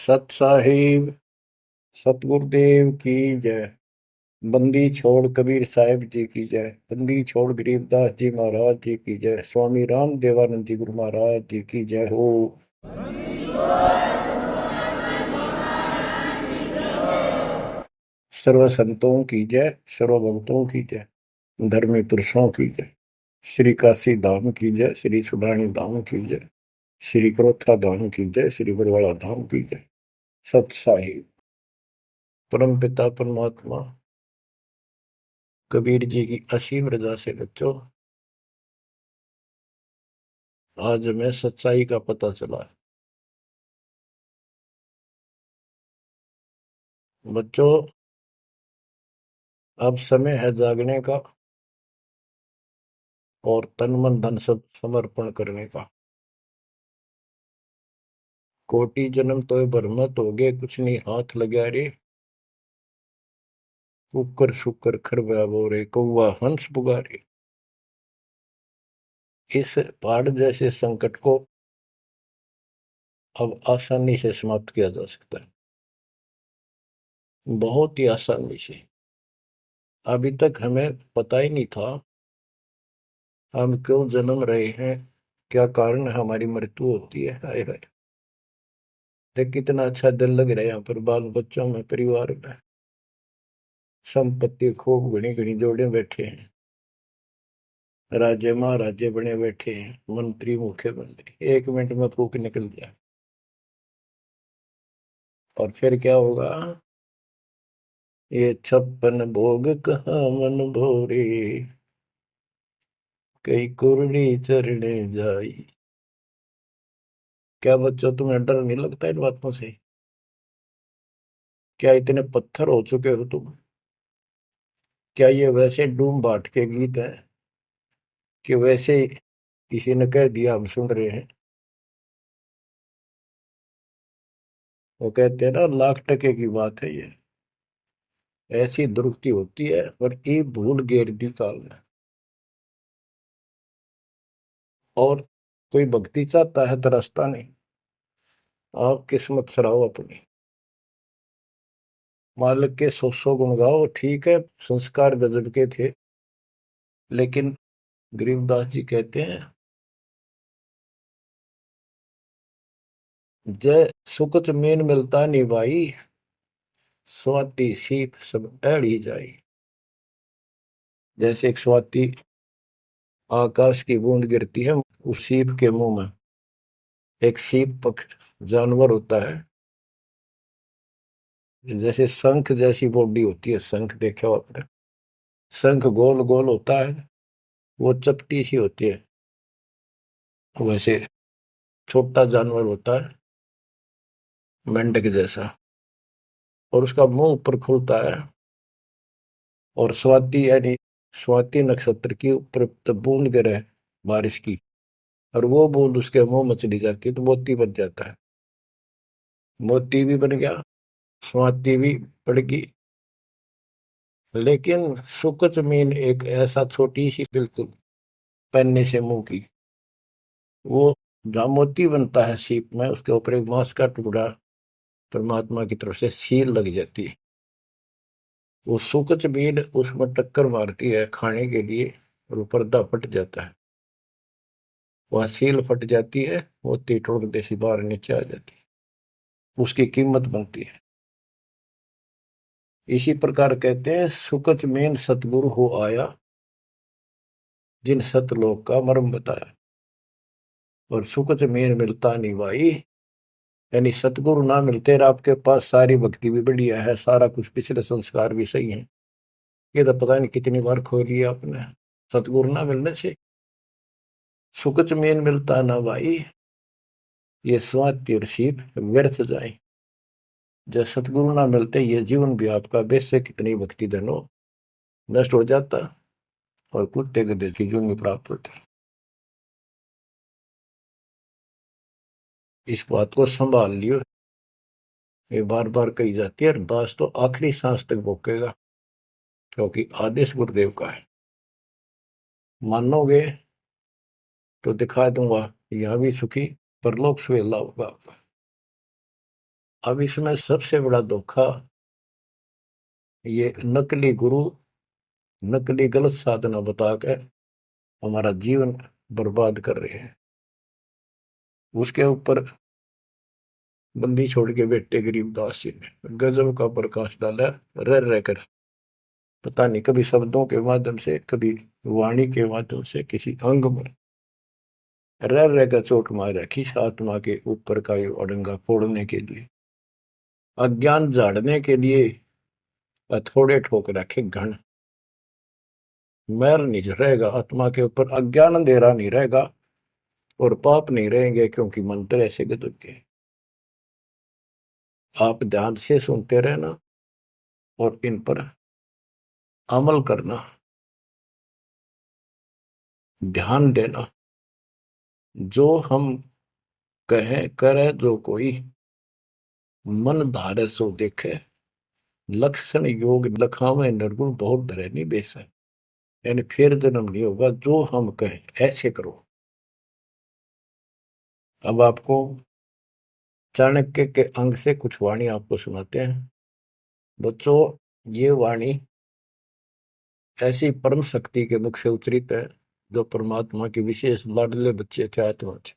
सत साहिब सतगुरुदेव की जय। बंदी छोड़ कबीर साहिब जी की जय। बंदी छोड़ गरीबदास जी महाराज जी की जय। स्वामी राम देवानंद जी गुरु महाराज जी की जय हो। सर्व संतों की जय, सर्व भक्तों की जय, धर्मी पुरुषों की जय। श्री काशी धाम की जय, श्री सुडानी धाम की जय, श्री क्रोथा धाम की जय, श्री बरवाड़ा धाम की जय। सत साहिब परम पिता परमात्मा कबीर जी की असीम रजा से बच्चों आज हमें सच्चाई का पता चला है। बच्चों अब समय है जागने का और तन मन धन सब समर्पण करने का। कोटि जन्म तो भरमत हो गए, कुछ नहीं हाथ लगा रे। कुकर शुकर खरबा बोरे, कौवा हंस पुगारे। इस पहाड़ जैसे संकट को अब आसानी से समाप्त किया जा सकता है, बहुत ही आसानी से। अभी तक हमें पता ही नहीं था हम क्यों जन्म रहे हैं, क्या कारण है हमारी मृत्यु होती है। हाय हाय, देख कितना अच्छा दिल लग रहा है यहाँ पर, बाल बच्चों में, परिवार में। संपत्ति खूब घनी घनी जोड़े बैठे हैं, राजे महाराजे बने बैठे हैं, मंत्री मुख्यमंत्री। एक मिनट में फूक निकल जाए और फिर क्या होगा। ये 56 भोग कहाँ मन भोरे, कई कुर्री चरणे जाई। क्या बच्चों तुम्हें डर नहीं लगता इन बातों से? क्या इतने पत्थर हो चुके हो तुम? क्या ये वैसे डूम बाट के गीत हैं कि वैसे ही किसी ने कह दिया हम सुन रहे हैं? वो कहते हैं ना, लाख टके की बात है ये। ऐसी दुरुक्ति होती है पर ये भूल गेर दी काल ने। और कोई भक्ति चाहता है तो रास्ता नहीं। आप किस्मत सराहो अपनी, मालिक के 100 गुण गाओ। ठीक है, संस्कार गजब के थे, लेकिन गरीबदास जी कहते हैं, जय सुकुच मेन मिलता नहीं भाई, स्वाति सीप सब एड़ी जाई। जैसे एक स्वाति आकाश की बूंद गिरती है उस सीप के मुंह में। एक सीप पक्ष जानवर होता है, जैसे शंख जैसी बॉडी होती है। शंख देखा हो आपने? शंख गोल गोल होता है, वो चपटी सी होती है। वैसे छोटा जानवर होता है, मेंढक जैसा, और उसका मुंह ऊपर खुलता है। और स्वाति यानी स्वाति नक्षत्र की ऊपर जब बूंद गिरे बारिश की, और वो बूंद उसके मुंह में चली जाती है तो मोती बन जाता है। मोती भी बन गया, स्वाति भी पड़ गई। लेकिन सुकच मीन एक ऐसा छोटी सी, बिल्कुल पन्ने से मुंह की, वो जहाँ मोती बनता है सीप में, उसके ऊपर एक मांस का टुकड़ा परमात्मा की तरफ से सील लग जाती है। वो सुकच मीन उसमें टक्कर मारती है खाने के लिए, और वो पर्दा फट जाता है। वह सील फट जाती है, मोती टुकड़े से बाहर नीचे आ जाती है, उसकी कीमत बनती है। इसी प्रकार कहते हैं, सुकच मेन सतगुरु हो आया, जिन सतलोक का मर्म बताया। और सुकच मेन मिलता नहीं भाई, यानी सतगुरु ना मिलते और आपके पास सारी भक्ति भी बढ़िया है, सारा कुछ पिछले संस्कार भी सही है, ये तो पता नहीं कितनी बार खो लिया आपने। सतगुरु ना मिलने से सुकच मेन मिलता ना भाई, ये स्वाति और सीप व्यर्थ जाए। जब सतगुरु ना मिलते, ये जीवन भी आपका वैसे कितनी भक्ति धन हो नष्ट हो जाता, और कुत्ते गधे की जूनी प्राप्त होती। इस बात को संभाल लियो, ये बार बार कही जाती है, और दास तो आखिरी सांस तक भोगेगा, क्योंकि आदेश गुरुदेव का है। मानोगे तो दिखा दूंगा, यहाँ भी सुखी परलोक सुहेला होगा आपका। अब इसमें सबसे बड़ा धोखा ये नकली गुरु, नकली गलत साधना बता के हमारा जीवन बर्बाद कर रहे हैं। उसके ऊपर बंदी छोड़ के बेटे गरीबदास जी ने गजब का प्रकाश डाला, रह रहकर। पता नहीं कभी शब्दों के माध्यम से, कभी वाणी के माध्यम से, किसी अंग में रह रहकर चोट मार रखी आत्मा के ऊपर का ये अड़ंगा फोड़ने के लिए, अज्ञान झाड़ने के लिए। थोड़े ठोक रखे घन, मैल नहीं रहेगा आत्मा के ऊपर, अज्ञान अंधेरा नहीं रहेगा और पाप नहीं रहेंगे, क्योंकि मंत्र ऐसे गजब के। आप ध्यान से सुनते रहना और इन पर अमल करना, ध्यान देना। जो हम कहें करे जो कोई, मन धारे सो देखे, लक्षण योग लखावे निर्गुण बहुत धरे नहीं बेस है। यानी फिर जन्म नहीं होगा, जो हम कहें ऐसे करो। अब आपको चाणक्य के अंग से कुछ वाणी आपको सुनाते हैं। बच्चों, ये वाणी ऐसी परम शक्ति के मुख से उच्चरित है, जो परमात्मा के विशेष लाडले बच्चे थे आत्मा थे,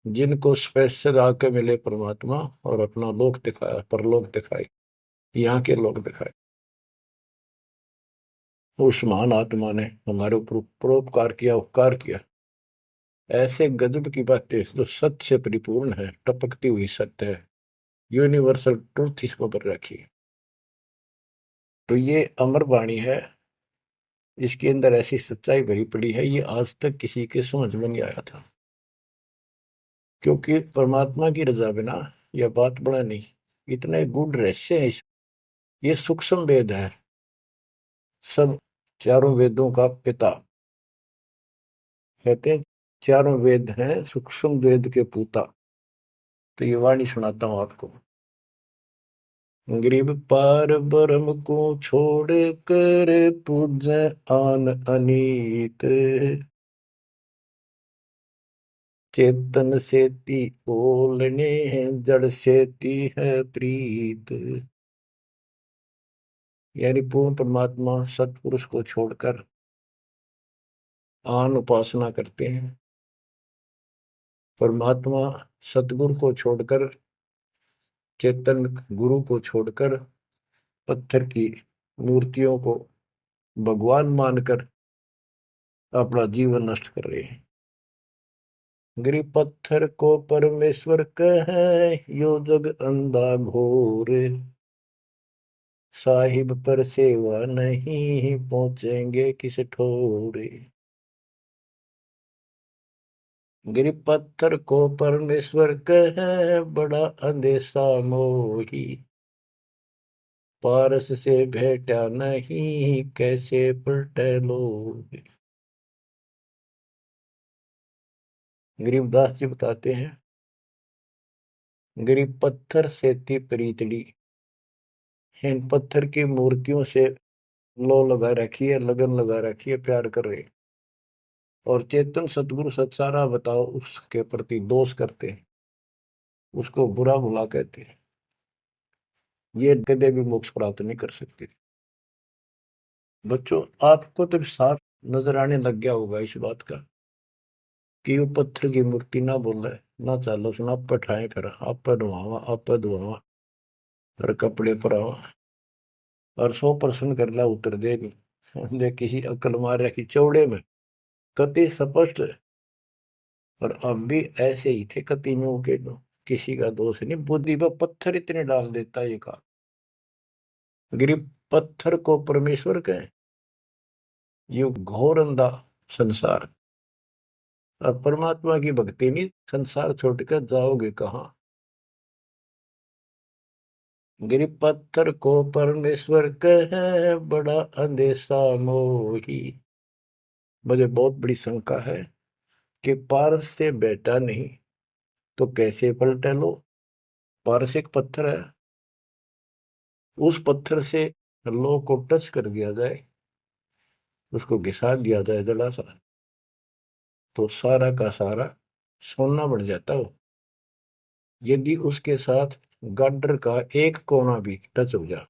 जिनको स्पेशल आके मिले परमात्मा और अपना लोक दिखाया, परलोक दिखाई, यहाँ के लोक दिखाए। उस महान आत्मा ने हमारे ऊपर परोपकार किया, उपकार किया। ऐसे गजब की बातें जो सत्य से परिपूर्ण है, टपकती हुई सत्य है, यूनिवर्सल ट्रूथ इसको पर रखी। तो ये अमर वाणी है, इसके अंदर ऐसी सच्चाई भरी पड़ी है, ये आज तक किसी के समझ में नहीं आया था। क्योंकि परमात्मा की रजा बिना यह बात बड़ा नहीं। इतने गूढ़ रहस्य है ये सूक्ष्म वेद है, सब चारों वेदों का पिता कहते हैं। चारों वेद हैं सूक्ष्म वेद के पूता। तो ये वाणी सुनाता हूं आपको। गरीब पार ब्रह्म को छोड़ कर पूजे आन अनीत, चेतन सेती ओलने जड़ सेती है प्रीत। यानी पूर्ण परमात्मा सतपुरुष को छोड़कर आन उपासना करते हैं। परमात्मा सतगुरु को छोड़कर, चेतन गुरु को छोड़कर पत्थर की मूर्तियों को भगवान मानकर अपना जीवन नष्ट कर रहे हैं। गरीब पत्थर को परमेश्वर कहे, यो जग अंधा घोर, साहिब पर सेवा नहीं पहुंचेंगे किस ठोरे। गरीब पत्थर को परमेश्वर कहे, बड़ा अंदेशा मोही, पारस से भेटा नहीं कैसे पलटे लोग। गरीबदास जी बताते हैं, गरीब पत्थर से थी प्रीतड़ी, इन पत्थर की मूर्तियों से लो लगा रखी है, लगन लगा रखी है, प्यार कर रहे। और चेतन सतगुरु सत्सारा बताओ उसके प्रति दोष करते हैं, उसको बुरा भुला कहते हैं। ये कदे भी मोक्ष प्राप्त नहीं कर सकते। बच्चों, आपको तो साफ नजर आने लग गया होगा इस बात का कि वो पत्थर की मूर्ति ना बोले, ना चालो सुना, आप पठाए फिर आप धुआवा, आप धुआवा, फिर कपड़े पर आवा और 100% कर ला उतर दे नहीं। दे किसी अकल मार रखी चौड़े में, कति स्पष्ट। और अब भी ऐसे ही थे कतियों के, किसी का दोष नहीं, बुद्धि पर पत्थर इतने डाल देता ये का। गरीब पत्थर को परमेश्वर कहें, ये घोर अंधा संसार। और परमात्मा की भक्ति नहीं, संसार छोड़कर जाओगे कहाँ। गरीब पत्थर को परमेश्वर कहे, बड़ा अंदेशा मोही। मुझे बहुत बड़ी शंका है कि पारस से बेटा नहीं तो कैसे पलटे लो। पारस एक पत्थर है, उस पत्थर से लो को टच कर दिया जाए, उसको घिसा दिया जाए जरा सा, तो सारा का सारा सोना बन जाता हो। यदि उसके साथ गार्डर का एक कोना भी टच हो जाए,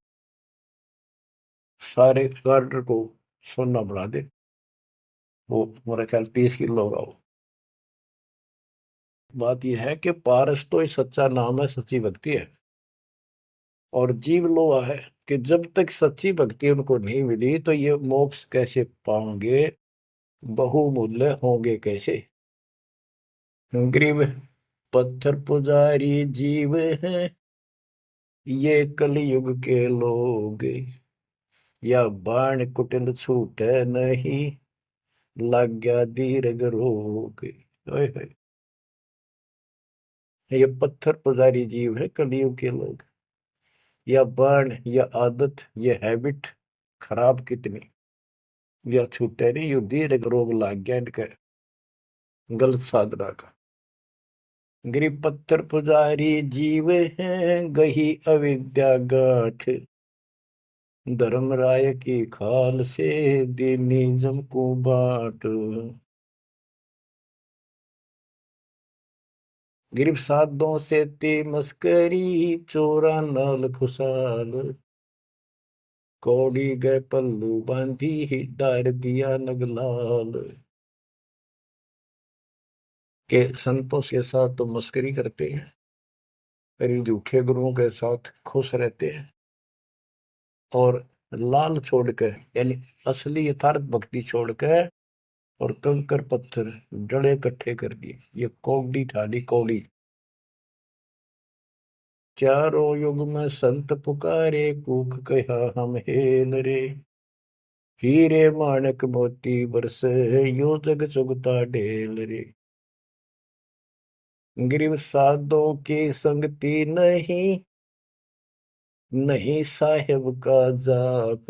सारे गार्डर को सोना बना दे, वो मेरा ख्याल 30 किलो होगा वो। बात यह है कि पारस तो ही सच्चा नाम है, सच्ची भक्ति है। और जीव लोहा है कि जब तक सच्ची भक्ति उनको नहीं मिली तो ये मोक्ष कैसे पाएंगे, बहुमूल्य होंगे कैसे। गरीब पत्थर पुजारी जीव हैं ये कलयुग के लोग, या बाण कुटिल छूटे नहीं, लग गया दीर्घ रोग। ओए होए, ये पत्थर पुजारी जीव है कलयुग के लोग, या बाण या आदत, ये हैबिट खराब कितनी, या छूटे नहीं, यू दीर्घ रोग लग गया इनके गलत साधना का। गरीब पत्थर पुजारी जीव हैं गही अविद्या गाठ, धर्मराय की खाल से दीनिज्म को बाट। गिरब साधों से ते मस्करी, चोरा नाल खुशाल, कौड़ी गए पल्लू बांधी ही डार दिया नगलाल। के संतों के साथ तो मस्करी करते हैं, पर झूठे गुरुओं के साथ खुश रहते हैं, और लाल छोड़कर यानी असली यथार्थ भक्ति छोड़कर और कंकर पत्थर डले इकट्ठे कर दिए, ये कौड़ी ठाली कौड़ी। चारों युग में संत पुकारे, कूक कहा हम हेल रे, हीरे माणक मोती बरसे, यो जग चुगता ढेल रे। गिरव साधों की संगति नहीं, नहीं साहेब का जाप,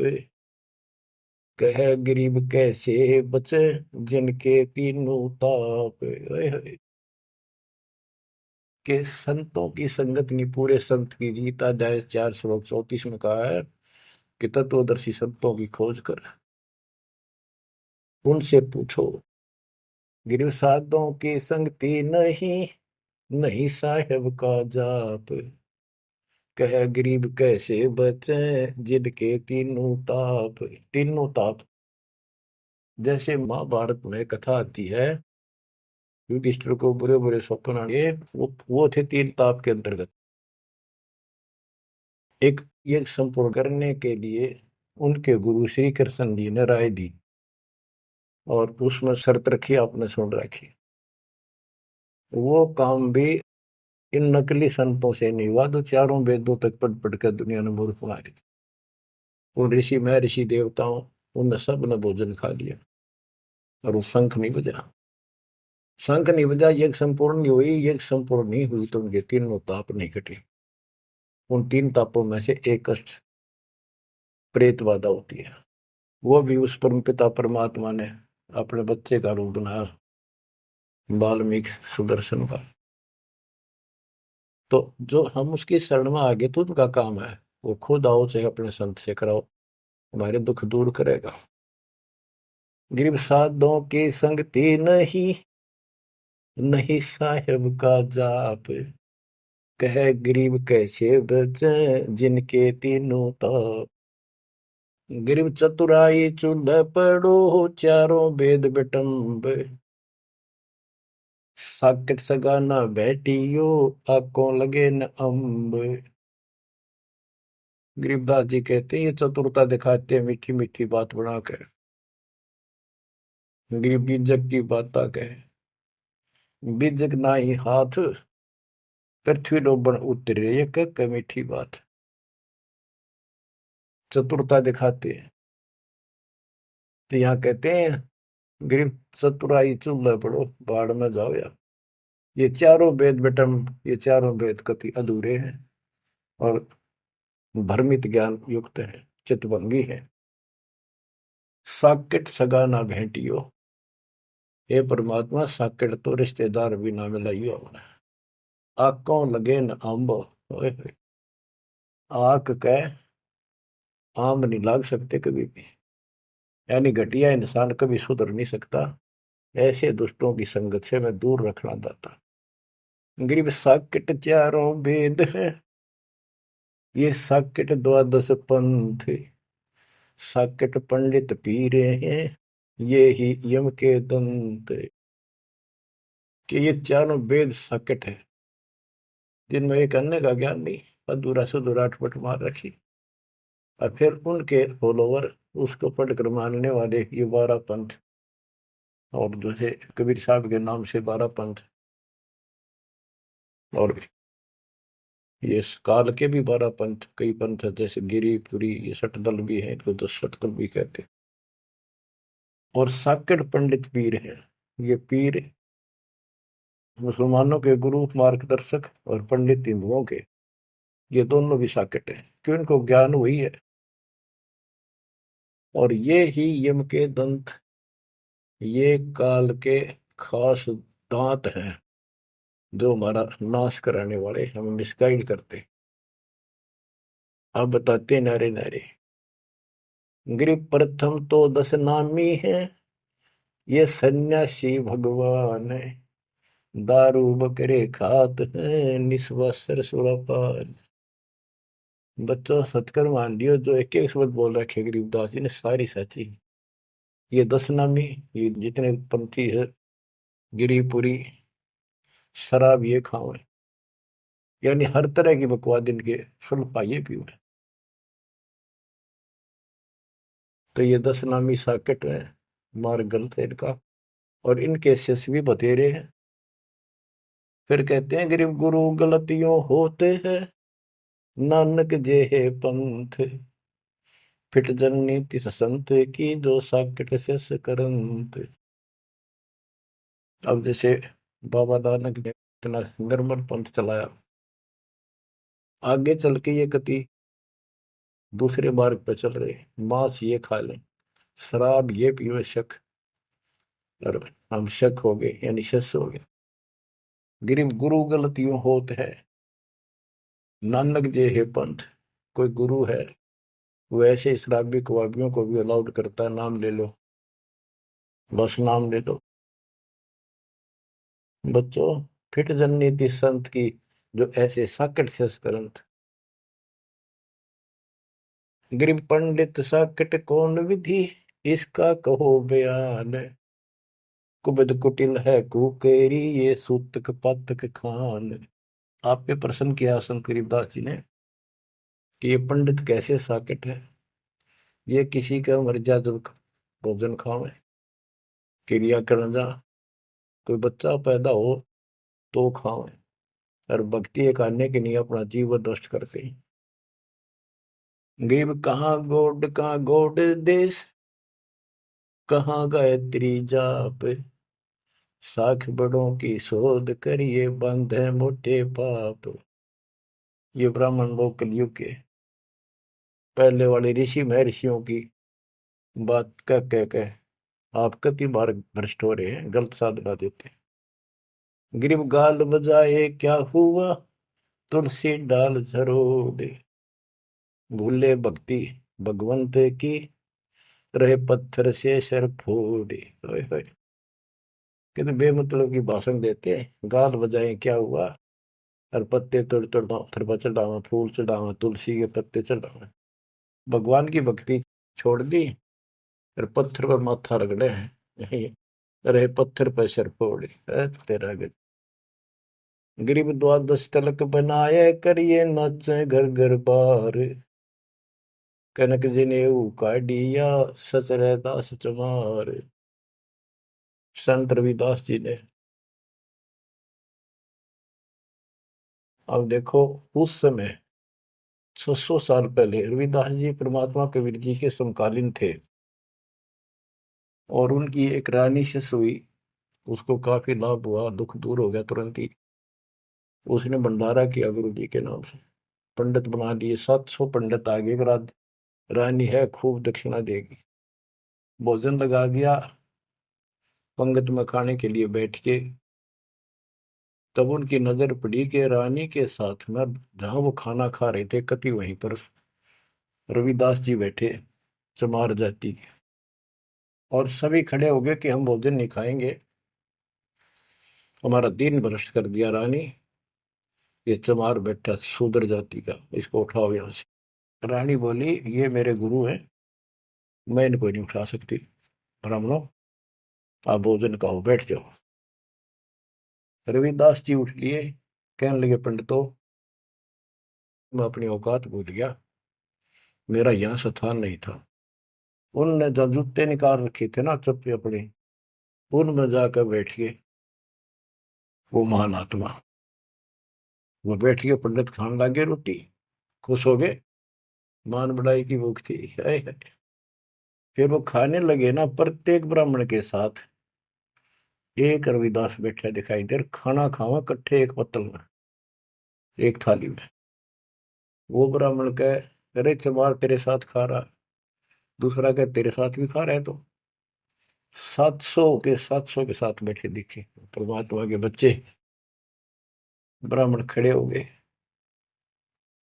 कह गरीब कैसे बचे, जिनके तीनों ताप। ओए होए, के संतों की संगत नहीं, पूरे संत की जीत। अध्याय 4 श्लोक 34 में कहा है कि तत्वदर्शी संतों की खोज कर उनसे पूछो। गिरव साधों की संगति नहीं, नहीं साहेब का जाप, कह गरीब कैसे बचे, जिनके तीनों ताप। तीनों ताप, जैसे महाभारत में कथा आती है, युधिष्ठिर को बुरे बुरे स्वप्न आए, वो थे 3 ताप के अंतर्गत। एक ये संपूर्ण करने के लिए उनके गुरु श्री कृष्ण जी ने राय दी, और उसमें शर्त रखी, आपने सुन रखी। वो काम भी इन नकली संतों से नहीं हुआ, तो चारों वेदों तक पढ़ पढ़ कर दुनिया ने मूर्ख मारे थे। उन ऋषि में ऋषि देवताओं, उन सब ने भोजन खा लिया, और वो शंख नहीं बजा। शंख नहीं बजा, यज्ञ संपूर्ण नहीं हुई, यज्ञ संपूर्ण नहीं हुई तो उनके तीनों ताप नहीं कटे। उन 3 तापों में से एक कष्ट प्रेत बाधा होती है, वो भी उस परम पिता परमात्मा ने अपने बच्चे का रूप बनाया, वाल्मीकि सुदर्शन का। तो जो हम उसकी शरण में आगे तो उनका काम है, वो खुद आओ चाहे अपने संत से कराओ, हमारे दुख दूर करेगा। गरीब साधों की संगति नहीं, नहीं साहेब का जाप, कह गरीब कैसे बचे, जिनके तीनों ताप। गरीब चतुराई चूल्हे पड़ो, चारों वेद बिटम्ब, साकट सगाना बैठियो, आंखों लगे न अम्ब। गरीबदास जी कहते हैं ये चतुरता दिखाते हैं मीठी मीठी बात बनाकर, गरीब बीजक की बात कहे, बीजक ना ही हाथ, पृथ्वी डोबन उतरे, ये कह मीठी बात। चतुरता दिखाते हैं, तो यहाँ कहते हैं गरीब चतुराई चूल्हे पड़ो, बाढ़ में जाओ यार। ये चारों वेद बेटम, ये चारों वेद कति अधूरे हैं और भ्रमित ज्ञान युक्त है, चितभंगी है। साकेट सगा ना भेंटियो, हे परमात्मा साकेट तो रिश्तेदार भी ना मिलाइयो हमने। आंखों लगे न आंब, ओए होए, आंख कह आम नहीं लाग सकते कभी भी, यानी घटिया इंसान कभी सुधर नहीं सकता। ऐसे दुष्टों की संगत से मैं दूर रखना चाहता। गरीब साकेट चारों वेद है, ये साकेट द्वादश पंथ, साकेट पंडित पीरे हैं, ये ही यम के दंत। कि ये चारों वेद साकेट है, जिनमें एक अन्य का ज्ञान नहीं, अधूरा सुधूरा अटपट मार रखी, और फिर उनके फॉलोवर उसको पढ़कर मानने वाले ये 12 पंथ, और जैसे कबीर साहब के नाम से 12 पंथ, और ये काल के भी 12 पंथ, कई पंथ है, जैसे गिरिपुरी, ये सटदल भी है, इनको 10 सटदल भी कहते हैं। और साकेट पंडित पीर है, ये पीर मुसलमानों के गुरु मार्गदर्शक, और पंडित हिंदुओं के, ये दोनों भी साकेट है, क्यों इनको ज्ञान वही है। और ये ही यम के दंत, ये काल के खास दांत हैं, जो हमारा नाश कराने वाले, हमें मिसगाइड करते। अब बताते नारे नारे। गिरि प्रथम तो 10 नामी है, ये सन्यासी भगवान है, दारू बकरे खात है, निस्वासर सुरापान। बच्चों सत्कर मान लियो, जो एक एक शब्द बोल रखे गरीबदास जी ने सारी सच्ची। ये 10 नामी, ये जितने पंथी है, गिरिपुरी, शराब ये खाओ, यानी हर तरह की बकवाद इनके सुन पाइए भी हुए। तो ये 10 नामी साकेट है, मार्ग गलत है इनका, और इनके शिष्य भी बतेरे हैं। फिर कहते हैं गरीब गुरु गलतियों होते हैं, नानक जे है पंथ, फिट जननी तिस संत की, जो साकेट शिष्य करंत। अब जैसे बाबा नानक ने इतना निर्मल पंथ चलाया, आगे चल के ये कति दूसरे मार्ग पर चल रहे, मांस ये खा लें, शराब ये पीवे शक, और हम शक हो गए, यानी शस हो गए। गरीब गुरु गलतियों होत है, नानक जे है पंथ। कोई गुरु है, वो ऐसे शराबी कबाबियों को भी अलाउड करता है, नाम ले लो, बस नाम ले लो। बच्चों फिट जननीति संत की, जो ऐसे साकट शस करंत। गरीब पंडित साकट कौन विधि, इसका कहो बयान, कुबद कुटिल है कुकेरी, ये सूतक पातक खान। आप पे प्रश्न किया संत गरीबदास जी ने कि ये पंडित कैसे साकेट है, ये किसी का मर्यादा भोजन खावे, क्रिया करना जा, कोई बच्चा पैदा हो तो खावे, और भक्ति करने के लिए अपना जीवन नष्ट करते हैं। गरीब कहाँ गोड देश, कहाँ गायत्री जाप, साख बड़ों की शोध करिए, बंधे मोटे पाप। ये ब्राह्मण लोग कलयुग के पहले वाले ऋषि महर्षियों की बात कह आप कति बार भ्रष्ट हो रहे हैं, गलत साधना देते हैं। गिरिब गाल बजाए क्या हुआ, तुलसी डाल झरोड़े, भूले भक्ति भगवंत की, रहे पत्थर से सर फोड़े। कितने बेमतलब की भाषण देते हैं, गाल बजाए क्या हुआ, और पत्ते तोड़ तोड़ पत्थर पर चढ़ावा, फूल चढ़ावा, तुलसी के पत्ते चढ़ावा, भगवान की भक्ति छोड़ दी, और पत्थर पर माथा रगड़े हैं, रहे पत्थर पर सर फोड़े। तेरा गज गरीब द्वादश तलक बनाए, करिए नाचे घर घर बार, कनक जनेऊ काढ़िया, सच रहदास चमार। संत रविदास जी ने, अब देखो उस समय 600 साल पहले रविदास जी परमात्मा कबीर जी के समकालीन थे, और उनकी एक रानी शिष्य हुई, उसको काफी लाभ हुआ, दुख दूर हो गया तुरंत ही। उसने भंडारा किया गुरु जी के नाम से, पंडित बना दिए, 700 पंडित आगे, रानी है खूब दक्षिणा देगी। भोजन लगा दिया, पंगत में खाने के लिए बैठ के, तब उनकी नजर पड़ी कि रानी के साथ में जहां वो खाना खा रहे थे, कति वहीं पर रविदास जी बैठे, चमार जाति के। और सभी खड़े हो गए कि हम भोजन नहीं खाएंगे, हमारा दिन भ्रष्ट कर दिया रानी। ये चमार बैठा शूद्र जाति का, इसको उठाओ यहाँ से। रानी बोली ये मेरे गुरु हैं, मैं इनको नहीं उठा सकती। ब्राह्मणों आप भोजन कहो, बैठ जाओ। रविदास जी उठ लिए, कहने लगे पंडितों मैं अपनी औकात भूल गया, मेरा यहाँ स्थान नहीं था। उनने जो जूते निकाल रखे थे ना चप्पे अपने, उनमें जाकर बैठ गए वो महान आत्मा। वो बैठ गए, पंडित खाने लगे रोटी, खुश हो गए, मान बढ़ाई की भूख थी। हाय हाय। फिर वो खाने लगे ना, प्रत्येक ब्राह्मण के साथ एक रविदास बैठा दिखाई दे, खाना खावा इकट्ठे एक पत्तल में, एक थाली में। वो ब्राह्मण कहे अरे चमार तेरे साथ खा रहा, दूसरा कहे तेरे साथ भी खा रहा है। तो 700 के साथ बैठे दिखे परमात्मा के बच्चे। ब्राह्मण खड़े हो गए।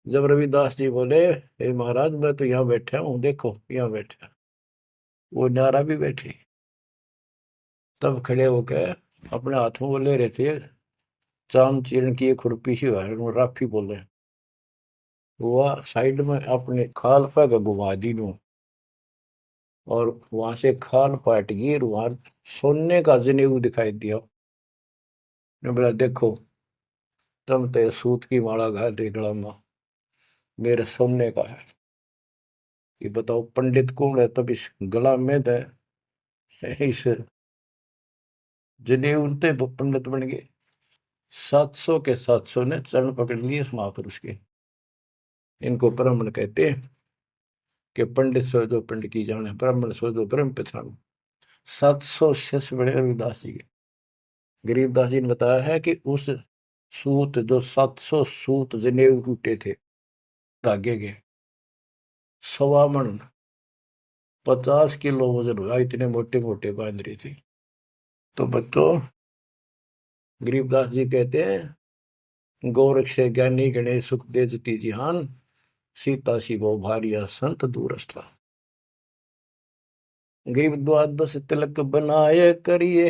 जब रविदास जी बोले हे महाराज मैं तो यहाँ बैठा हूँ, देखो यहाँ बैठा, वो नारा भी बैठे। तब खड़े होकर अपने हाथ में वो ले रहे थे चाम चीरण की एक खुरपी सी राफी बोले, वो साइड में अपने खाल पर घुमा दी नू, और वहां से खाल पाट गई, वहां सोने का जनेऊ दिखाई दिया। ने बोला देखो तुम तो सूत की माला घाल रही गला में, मेरे सोने का है। ये बताओ पंडित कौन है, तब इस गला में दे इस जनेऊ ते पंडित बन गए। 700 ने चरण पकड़ लिए इस महापुरुष के। इनको ब्राह्मण कहते हैं कि पंडित सो जो पंडित की जाने, ब्राह्मण सो जो ब्रह्म पहचान। 700 शिष्य बड़े रविदास जी के। गरीबदास जी ने बताया है कि उस सूत जो 700 सूत जनेऊ टूटे थे धागे के, 1.25 मन 50 किलो वजन हुआ, इतने मोटे मोटे बांध रही थी। तो बच्चों गरीबदास जी कहते हैं गोरख से ज्ञानी गणेश सुख दे जती जिहान, सीता शिवो भारिया संत दूरस्था। गरीब द्वादश तिलक बनाए करिए,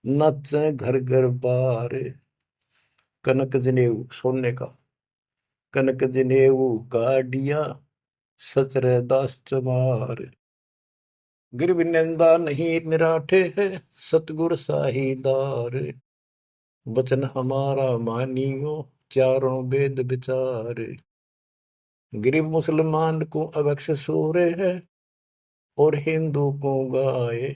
नच घर घर बार। कनक जनेऊ सोने का, कनक जनेऊ काडिया सचर दास चमार। गिरव निंदा नहीं निराठे है, सतगुर साहीदार। वचन हमारा मानियो, चारों वेद विचार। गरीब मुसलमान को अवक्ष सूरे है, और हिंदू को गाए।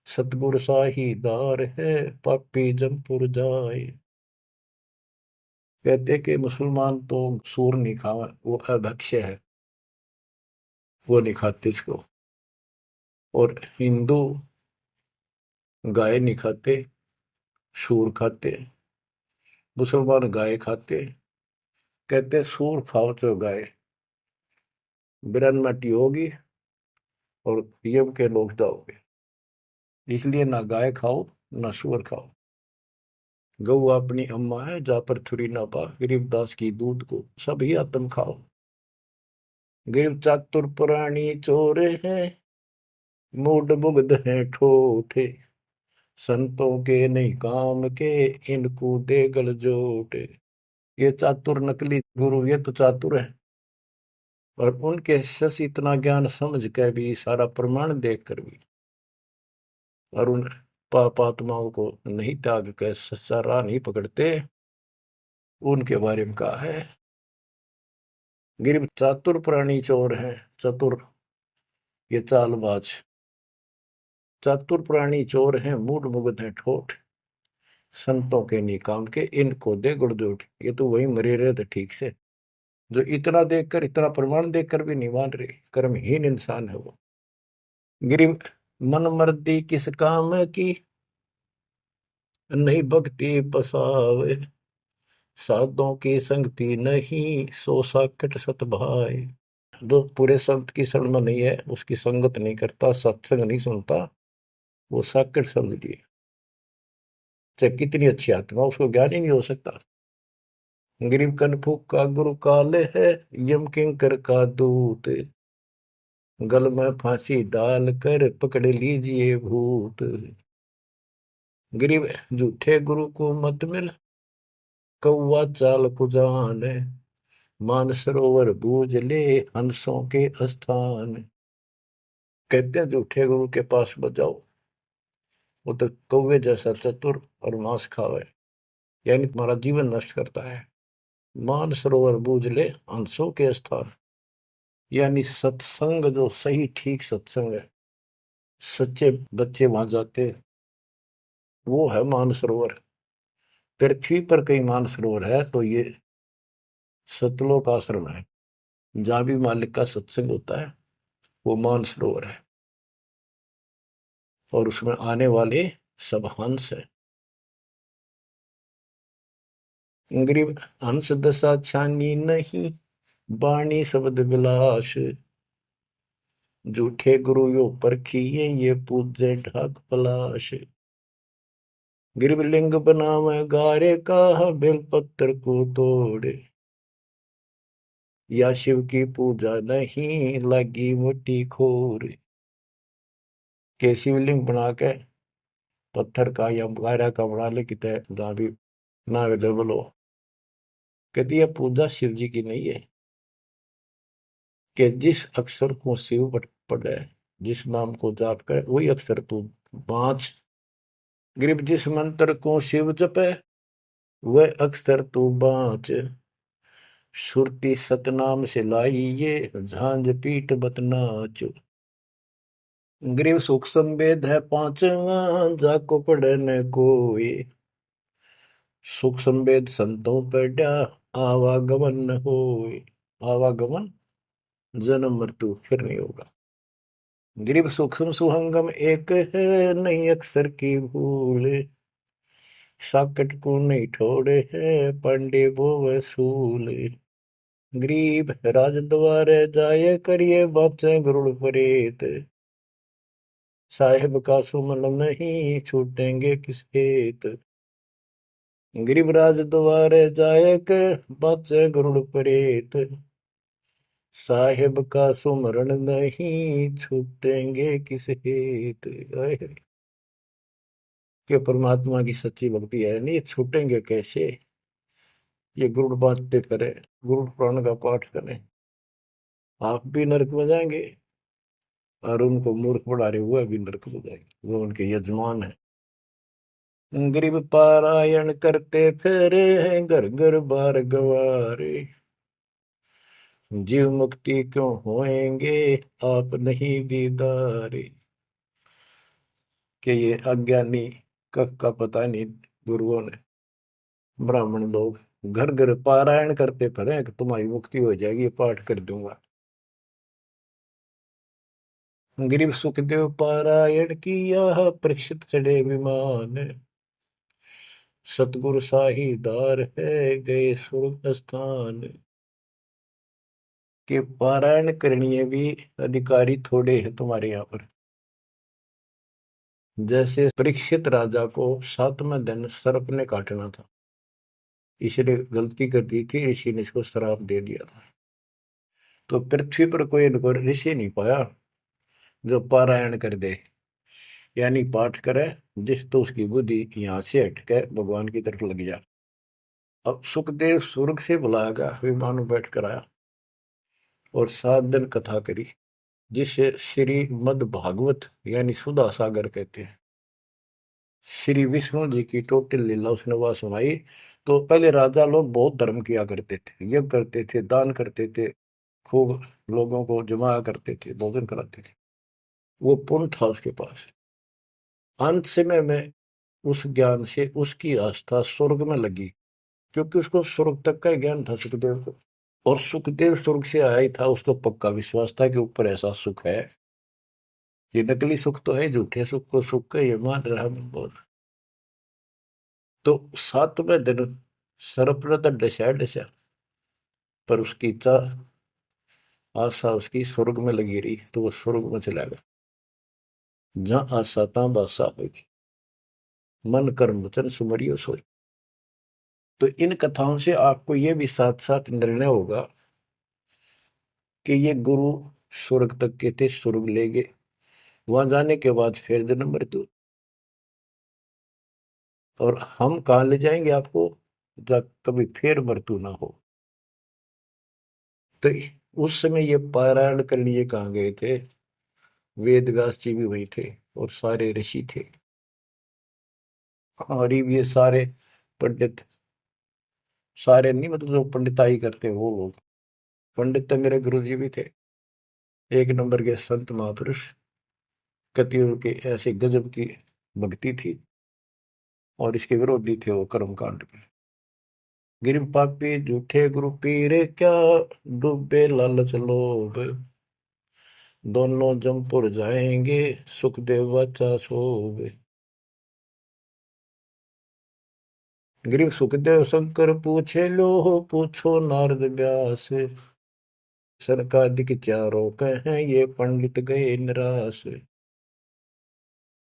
सतगुर साहीदार है, पापी जमपुर जाए। कहते कि मुसलमान तो सूर नहीं खावा, वो अभक्ष्य है, वो नहीं खाते इसको। और हिंदू गाय नहीं खाते, सूर खाते। मुसलमान गाय खाते। कहते सूर खाओ तो गाय बिरन मटी होगी और यम के लोग जाओगे, इसलिए ना गाय खाओ ना सूअर खाओ। गऊ अपनी अम्मा है, जा पर थुरी ना पा, गरीबदास की दूध को सभी आत्म खाओ। गरीब चातुर पुरानी चोर है, मूड मुग्ध है ठोठे। संतों के नहीं काम के, इनको दे गल जोटे। ये चातुर नकली गुरु ये तो चातुर है, और उनके शिष्य इतना ज्ञान समझ के भी, सारा प्रमाण देख कर भी, और उन पाप आत्माओं को नहीं त्याग कर सच्चा राह नहीं पकड़ते। उनके बारे में कहा है गिर चातुर प्राणी चोर है। चतुर ये चालबाज, चातुर प्राणी चोर हैं, मूड मुग्ध है ठोठ। संतों के नहीं काम के, इनको दे गुड़जोट। ये तो वही मरे रहे थे ठीक से, जो इतना देखकर, इतना प्रमाण देखकर भी नहीं मान रहे, कर्महीन इंसान है वो। गिरी मन मर्दी किस काम की, नहीं भक्ति बसावे। साधों की संगति नहीं, सो साकट सत भाई। जो पूरे संत की शरण में नहीं है, उसकी संगत नहीं करता, सत्संग नहीं सुनता, वो साकट समझिए। चाहे कितनी अच्छी आत्मा, उसको ज्ञान ही नहीं हो सकता। गरीब कनफूक का गुरु काले है, यम किंकर का दूत। गल में फांसी डाल कर पकड़ लीजिए भूत। गरीब झूठे गुरु को मत मिल, कौवा चाल कुजान, मानसरोवर बूझ ले हंसों के स्थान। कहते हैं झूठे गुरु के पास बजाओ, वो तो कौवे जैसा चतुर और मांस खावे, यानी तुम्हारा जीवन नष्ट करता है। मानसरोवर बूझ ले हंसों के स्थान, यानी सत्संग जो सही ठीक सत्संग है, सच्चे बच्चे वहां जाते, वो है मानसरोवर। पृथ्वी पर कई मानसरोवर है, तो ये सतलोक आश्रम है, जहां भी मालिक का सत्संग होता है वो मानसरोवर है, और उसमें आने वाले सब हंस है। गरीब हंस दशा छानी नहीं, बाणी शब्द विलास। झूठे गुरु यो परखिए, ये पूजे ढाक पलाश। गिरब लिंग बनावे गारे का, बेलपत्र को तोड़े। या शिव की पूजा नहीं, लगी मोटी खोर। के शिवलिंग बना के पत्थर का या गारा का बना ले, कितने जहां भी ना अवेलेबल हो, कहती है पूजा शिव जी की नहीं है। कि जिस अक्षर को शिव पढ़े, जिस नाम को जाप करे, वही अक्षर तू बाँच। ग्रीब जिस मंत्र को शिव जपे, वह अक्षर तू बाँच। सुरती सतनाम से लाई ये, झांझ पीठ बतनाच। ग्रीव सुख संवेद है पांचवा, जाको पढ़े न कोई। सुख संवेद संतों पढ़ा, आवागमन न होए। आवागमन जन्म मृत्यु फिर नहीं होगा। गिरिव सूक्ष्म सुहंगम एक है, नहीं अक्षर की भूल। साकट को नहीं ठोड़े है, पांडे वो वसूल। गरीब राज द्वारे जाए, करिए बातें गरुड़ परेत। साहेब का सुमन नहीं, छूटेंगे किस हेत। गरीब राज द्वारे जाए, कर बातें गरुड़ परेत। साहेब का सुमरण नहीं, छूटेंगे किस हेत। कि परमात्मा की सच्ची भक्ति है नहीं, छूटेंगे कैसे। ये गुरुड़ बांटते करें, गुरुड़ पुराण का पाठ करें, आप भी नरक में जाएंगे, और उनको मूर्ख बना रहे हुए भी नरक में जाएंगे, वो उनके यजमान है। गरीब पारायण करते फेरे हैं, घर घर बार गवारे। जीव मुक्ति क्यों होएंगे, आप नहीं दीदारे। कि ये अज्ञानी कख का पता नहीं, गुरुओं ने, ब्राह्मण लोग घर घर पारायण करते फिरे कि तुम्हारी मुक्ति हो जाएगी, पाठ कर दूंगा। गरीब सुखदेव पारायण किया, परीक्षित चढ़े विमान। सतगुरु साहीदार है, गए स्वर्ग स्थान। के पारायण करनी भी अधिकारी थोड़े हैं तुम्हारे यहाँ पर। जैसे परीक्षित राजा को 7वें दिन सर्प ने काटना था, इसलिए गलती कर दी थी, ऋषि ने इसको श्राप दे दिया था। तो पृथ्वी पर कोई इनको ऋषि नहीं पाया जो पारायण कर दे, यानी पाठ करे, जिस तो उसकी बुद्धि यहाँ से हटके भगवान की तरफ लग जा। अब सुखदेव स्वर्ग से बुलाया गया, विमान में बैठ कर आया और 7 दिन कथा करी, जिसे श्री मद भागवत यानी सुधा सागर कहते हैं। श्री विष्णु जी की टोटल लीला उसने वह सुनाई। तो पहले राजा लोग बहुत धर्म किया करते थे, यज्ञ करते थे, दान करते थे, खूब लोगों को जमाया करते थे, भोजन कराते थे, वो पुण्य था उसके पास। अंत समय में उस ज्ञान से उसकी आस्था स्वर्ग में लगी, क्योंकि उसको स्वर्ग तक का ज्ञान था सुखदेव को। और सुखदेव स्वर्ग से आया ही था, उसको पक्का विश्वास था कि ऊपर ऐसा सुख है। ये नकली सुख तो है, झूठे सुख को सुख का ये मान रहा बहुत। तो 7वें दिन सर्प ने तो डसा डसा, पर उसकी आशा उसकी स्वर्ग में लगी रही, तो वो स्वर्ग में चला गया। जहां आशा तहां बासा होगी, मन कर्म वचन सुमरियो सोई। तो इन कथाओं से आपको ये भी साथ साथ निर्णय होगा कि ये गुरु स्वर्ग तक के थे, स्वर्ग ले गए, वहां जाने के बाद फिर जन्म मृत्यु। और हम कहाँ ले जाएंगे आपको, जब कभी फिर मृत्यु ना हो। तो उस समय ये पारायण करने लिए कहाँ गए थे? वेद व्यास जी भी वही थे और सारे ऋषि थे, और ये सारे पंडित, सारे नहीं मतलब जो पंडिताई करते वो लोग। पंडित तो मेरे गुरु जी भी थे, एक नंबर के संत महापुरुष। कतियों के ऐसे गजब की भक्ति थी, और इसके विरोधी थे वो कर्म कांड के। गिर पापी झूठे गुरु पीरे क्या, डूबे लालच लोभ, दोनों जमपुर जाएंगे, सुखदेव वाचा सोवे। गिरीव सुखदेव शंकर पूछे लो, पूछो नारद व्यास, सरकादिक चारों कहें ये पंडित गए निराश।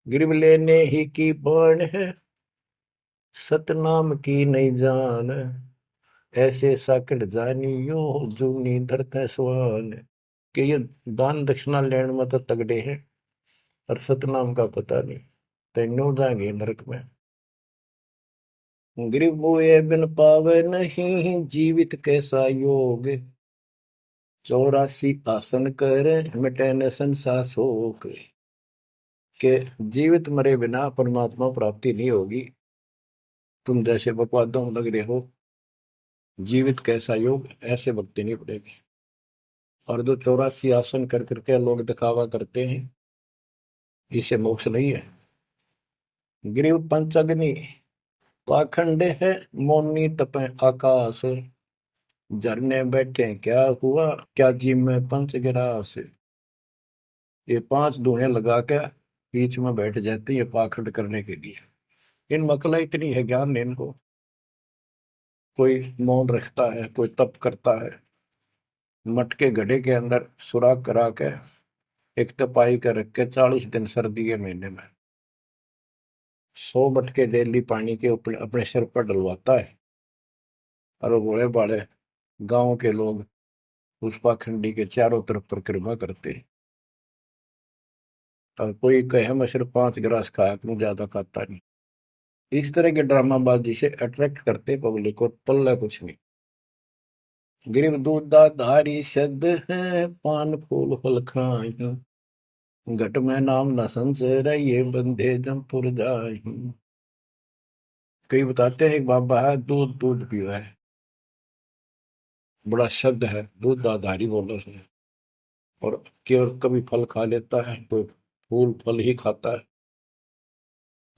गिरीव लेने ही की बाण है, सतनाम की नहीं जान, ऐसे साकट जानियो, जूनी धरते स्वान। कि ये दान दक्षिणा लेने में तो तगड़े हैं, और सतनाम का पता नहीं, तेनों जाएंगे नरक में। गिरीव मुए बिन पावे नहीं, जीवित कैसा योग, 84 आसन करे, मिटे न संसार शोक। के जीवित मरे बिना परमात्मा प्राप्ति नहीं होगी। तुम जैसे बकवादों में लग रहे हो, जीवित कैसा योग, ऐसे भक्ति नहीं पड़ेगी। और जो 84 आसन कर करके लोग दिखावा करते हैं, इसे मोक्ष नहीं है। गिरीव पंचअग्नि पाखंड है, मौनी तपे आकाश, झरने बैठे क्या हुआ, क्या जी में पंच गिरास। ये 5 धुएं लगा के बीच में बैठ जाते हैं, ये पाखंड करने के लिए। इन मकला इतनी है ज्ञान नहीं इनको। कोई मौन रखता है, कोई तप करता है, मटके घड़े के अंदर सुराख करा के एक तपाई कर रख के 40 दिन सर्दी के महीने में 100 मटके डेली पानी के ऊपर अपने सिर पर डलवाता है, और वो बड़े बड़े गांव के लोग उस पाखंडी के चारों तरफ परिक्रमा करते हैं। और कोई कहे मैं सिर्फ 5 गिलास खाया करूं, ज्यादा खाता नहीं। इस तरह के ड्रामाबाजी से अट्रैक्ट करते पब्लिक को, पल्ला कुछ नहीं। गिरिव दूधा धारी शब्द है, पान फूल फल खाई, घट में नाम न संचय, ये बंधे जमपुर जाई। कई बताते हैं एक बाबा है, दूध दूध पिया है, बड़ा शब्द है, दूध दाधारी बोलो से। और केवल कभी फल खा लेता है, कोई फूल फल ही खाता है।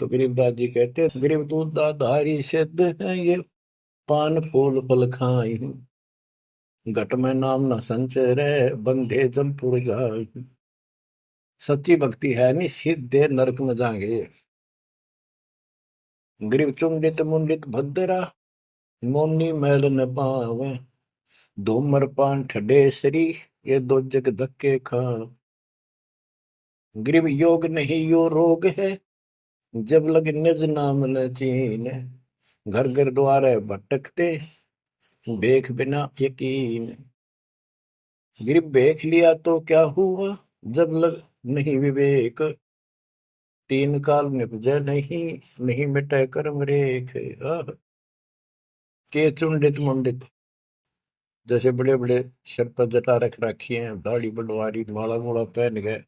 तो गरीबदास जी कहते हैं, गरीब दूध दाधारी शब्द है, ये पान फूल फल खाई, घट में नाम न संचय रहे, बंधे जमपुर जाई। सच्ची भक्ति है नहीं, सीधे नरक में जाएंगे। गरीब चुंडित मुंडित भद्रा, मोनी मैल न पावे, धूमर पान ठडेसरी, ये दो जग धक्के खा। गरीब योग नहीं यो रोग है, जब लग निज नाम न चीन, घर घर द्वारे भटकते, बेख बिना यकीन। गरीब बेख लिया तो क्या हुआ, जब लग नहीं विवेक, तीन काल निपजे नहीं, नहीं मिटे कर्म रेख। के चुंडित मुंडित, जैसे बड़े बड़े सिर पर जटा रख रखी है, दाढ़ी बड़वारी, माला मोला पहन गए,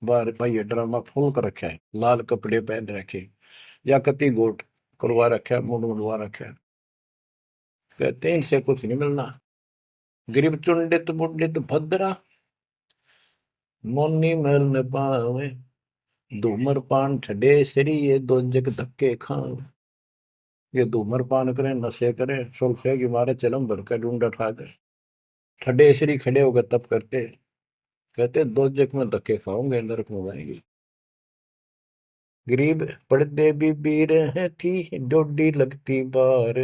बाहर भाई ड्रामा फूल कर रखा है, लाल कपड़े पहन रखे, या कति गोट करवा रखा है, मुंड मुंडवा रखा है। कहते हैं इनसे कुछ नहीं मिलना। गरीब चुंडित मुंडित भद्रा, मोनी मैल न पावे, धूमर पान ठडे सरी, ये दो जग धक्के खाओ। ये धूमर पान करें, नशे करें, सुल्फे की मारे चलम भर कर ढूंढ उठा दे, ठडे सरी खड़े होकर तप करते, कहते दो जग में धक्के खाओगे, नरक में जाएंगे। गरीब पड़दे भी बीर है थी, डोडी लगती बार,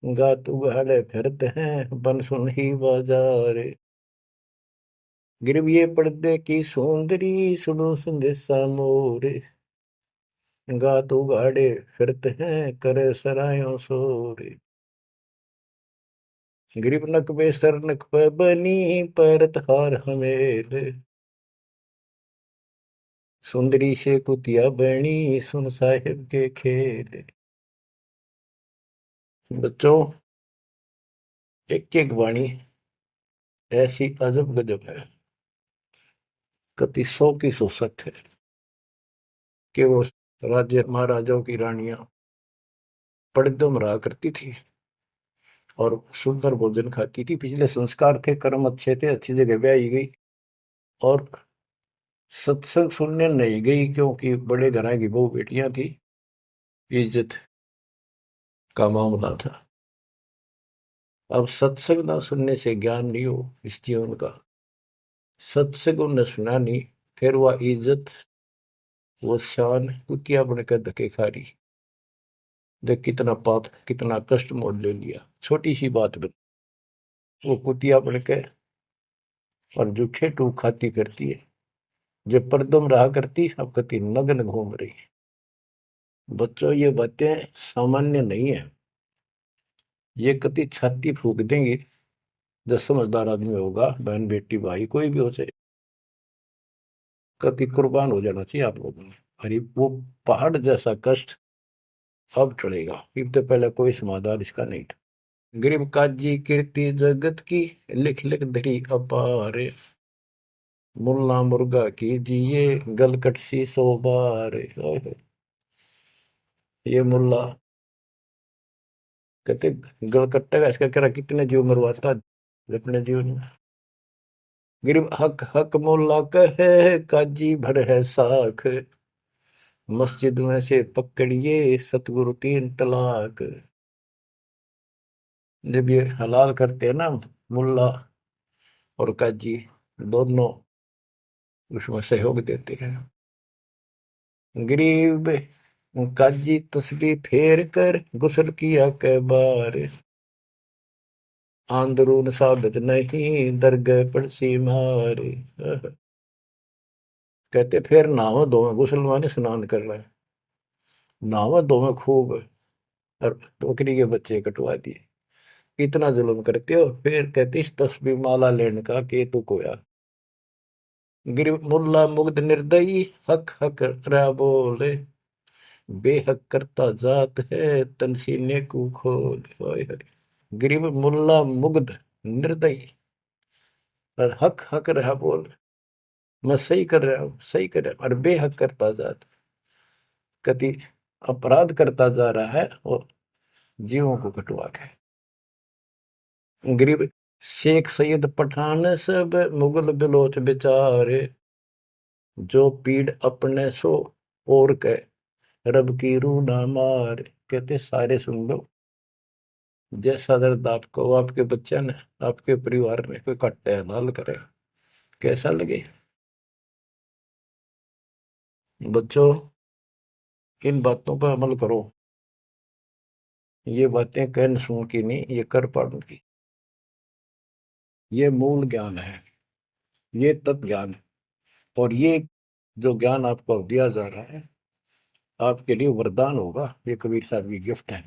गात उगाड़े फिरते हैं, बन सुन ही बाजार। गरीब ये पर्दे की सौंदरी, सुनो संदेशा मोर, गात उगाड़े फिरते हैं, करे सरायों शोर। गरीब नक पे सर नक पे बनी, पैरत हार हमेल, सुंदरी से कुतिया बनी, सुन साहिब के खेल। बच्चों, एक एक वाणी ऐसी अजब गजब है, कति सौ की सौ सत्य है कि वो राज्य महाराजाओं की रानियां पड़दम रहा करती थी और सुंदर भोजन खाती थी। पिछले संस्कार थे, कर्म अच्छे थे, अच्छी जगह ब्याही गई और सत्संग सुनने नहीं गई क्योंकि बड़े घरां की बहू बेटियां थी, इज्जत का मामला था। अब सत्संग ना सुनने से ज्ञान नहीं हो इस जीवन का, सत्संग उन्हें सुना नहीं, फिर वह इज्जत, वो शान कुतिया बनकर धके खा रही। देख कितना पाप, कितना कष्ट मोल ले लिया छोटी सी बात में। वो कुतिया बन के और जूठे टूक खाती फिरती है, जो परदम रहा करती अब कति नग्न घूम रही है। बच्चों, ये बातें सामान्य नहीं है, ये कति छाती फूक देंगी। जो समझदार आदमी होगा, बहन बेटी भाई कोई भी हो जाए, कति कुर्बान हो जाना चाहिए आप लोगों ने। अरे वो पहाड़ जैसा कष्ट अब टलेगा, इससे पहले कोई समाधान इसका नहीं था। गरीब काजी कीर्ति जगत की, लिख लिख धरी अपार, मुल्ला मुर्गा कीजिए गलकट सी सो बार। ये मुल्ला कहते गलकट्टे का इसका कह कितने जीव मरवाता अपने जीवन में। गरीब हक हक मुल्ला कहे काजी भर है साख, मस्जिद में से पकड़िए सतगुरु तीन तलाक। जब ये हलाल करते हैं ना, मुल्ला और काजी दोनों उसमें सहयोग देते हैं। गरीब काजी तस्बीह फेर कर गुस्ल किया कै बार, आंदरून साबित नहीं दरगह पड़सी मार। कहते फिर नहावा धोवे, गुस्ल माने स्नान कर रहे हैं, नहावा धोवे खूब और बकरी के बच्चे कटवा दिए। इतना जुल्म करते हो, फिर कहते इस तस्बीह माला लेने का के तू कोया। गिर मुल्ला मुग्ध निर्दयी हक हक रहा बोले, बेहक करता जात है तन सीने को खोल। हाय हाय। गरीब मुल्ला मुग्ध निर्दयी और हक हक रहा बोल, मैं सही कर रहा हूँ, सही कर रहा हूँ, और बेहक करता जात, कति अपराध करता जा रहा है और जीवों को कटवा के। गरीब शेख सैयद पठान सब मुगल बिलोच बेचारे, जो पीड़ अपने सो और के रब की रूह ना मार। कहते सारे सुन लो, जैसा दर्द आपको आपके बच्चे ने, आपके परिवार में कोई कट्टे हलाल करे, कैसा लगे। बच्चों, इन बातों पर अमल करो। ये बातें कहन सुन की नहीं, ये कर पाड़न की। ये मूल ज्ञान है, ये तत्व ज्ञान है। और ये जो ज्ञान आपको दिया जा रहा है, आपके लिए वरदान होगा। ये कबीर साहब की गिफ्ट है।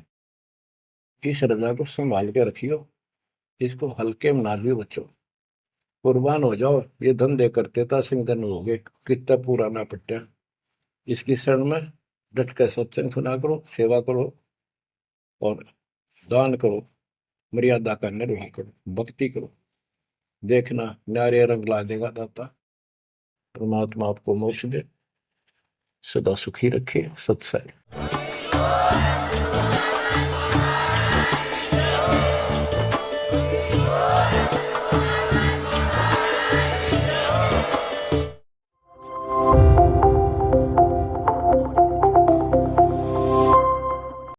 इस रजा को संभाल के रखियो, इसको हल्के में ना दियो बच्चों। कुर्बान हो जाओ, ये धंधे करते था सिंह धन हो गए, कितना पुराना पट्टा। इसकी शरण में डट कर सत्संग सुना करो, सेवा करो और दान करो, मर्यादा का निर्वाह करो, भक्ति करो। देखना न्यारे रंग ला देगा दाता। परमात्मा आपको मोक्ष दे, सदा सुखी रखे। सत्संग।